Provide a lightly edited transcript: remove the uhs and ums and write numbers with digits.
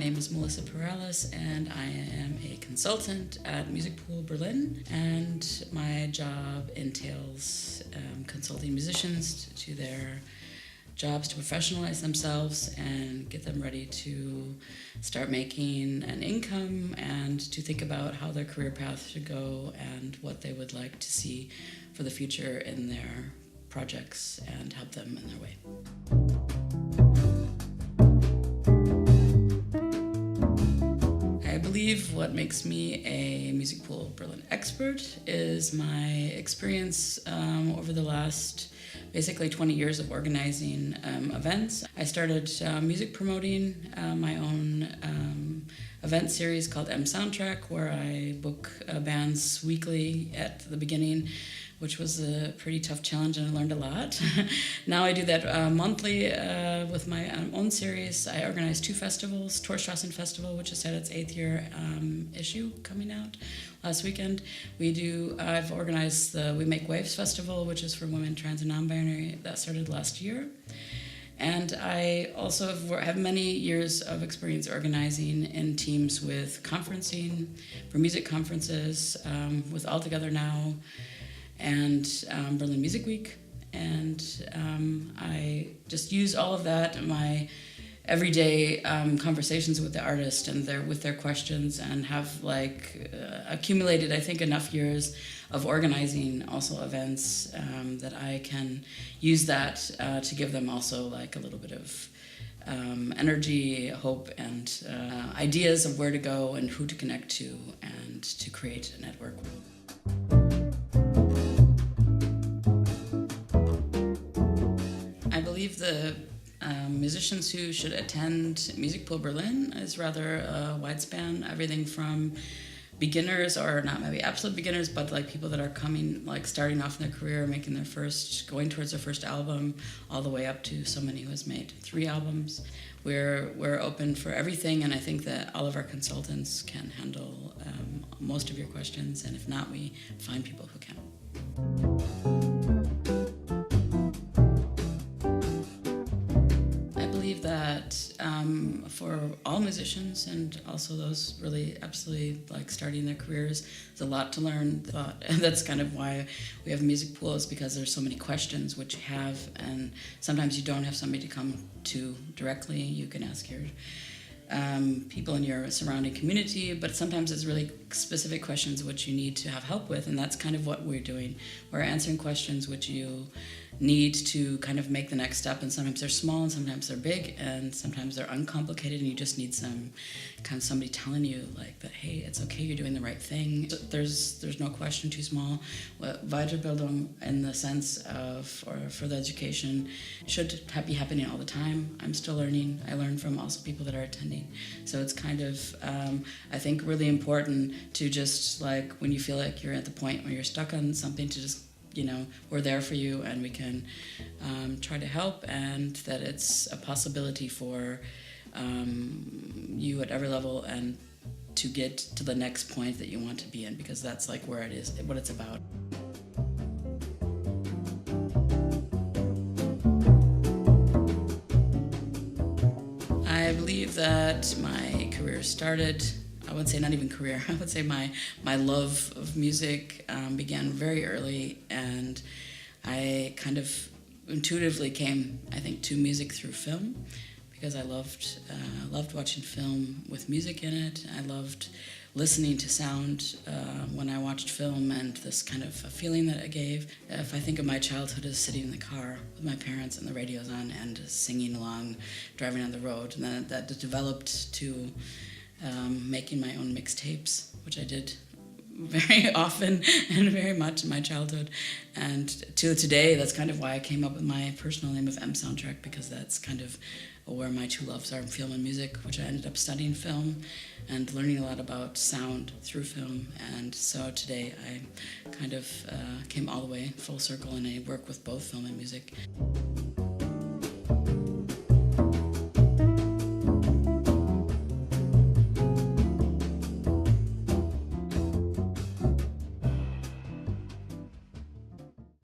name is Melissa Perales, and I am a consultant at Music Pool Berlin, and my job entails consulting musicians to their jobs to professionalize themselves and get them ready to start making an income and to think about how their career path should go and what they would like to see for the future in their projects and help them in their way. I believe what makes me a Music Pool Berlin expert is my experience over the last basically 20 years of organizing events. I started music promoting my own event series called M Soundtrack, where I book bands weekly at the beginning, which was a pretty tough challenge, and I learned a lot. Now I do that monthly with my own series. I organize 2 festivals, Torstrassen Festival, which has had its 8th year issue coming out last weekend. I've organized the We Make Waves Festival, which is for women, trans, and non-binary. That started last year. And I also have many years of experience organizing in teams with conferencing, for music conferences, with All Together Now, and Berlin Music Week. And I just use all of that in my everyday conversations with the artist and with their questions, and have accumulated, I think, enough years of organizing also events that I can use that to give them also a little bit of energy, hope, and ideas of where to go and who to connect to, and to create a network. I believe the musicians who should attend Music Pool Berlin is rather a wide span, everything from beginners, or not maybe absolute beginners, but people that are coming, starting off in their career, going towards their first album, all the way up to somebody who has made 3 albums. We're open for everything, and I think that all of our consultants can handle most of your questions, and if not, we find people who can. That for all musicians, and also those really absolutely starting their careers, there's a lot to learn. And that's kind of why we have Music Pool, is because there's so many questions which you have, and sometimes you don't have somebody to come to directly. You can ask your people in your surrounding community, but sometimes it's really specific questions which you need to have help with, and that's kind of what we're doing. We're answering questions which you need to kind of make the next step, and sometimes they're small and sometimes they're big, and sometimes they're uncomplicated, and you just need somebody telling you that, hey, it's okay, you're doing the right thing. There's no question too small. Weiterbildung, in the sense of further education, should be happening all the time. I'm still learning. I learn from also people that are attending. So it's kind of, I think, really important to just, when you feel like you're at the point where you're stuck on something, to just, we're there for you, and we can try to help, and that it's a possibility for you at every level, and to get to the next point that you want to be in, because that's where it is, what it's about. I believe that my career started, I would say not even career, I would say my love of music began very early, and I kind of intuitively came, I think, to music through film, because I loved watching film with music in it. I loved listening to sound when I watched film, and this kind of a feeling that it gave. If I think of my childhood as sitting in the car with my parents and the radio's on and singing along, driving on the road, and then that developed to making my own mixtapes, which I did very often and very much in my childhood. And to today, that's kind of why I came up with my personal name of M Soundtrack, because that's kind of where my 2 loves are, film and music, which I ended up studying film and learning a lot about sound through film. And so today I kind of came all the way full circle, and I work with both film and music.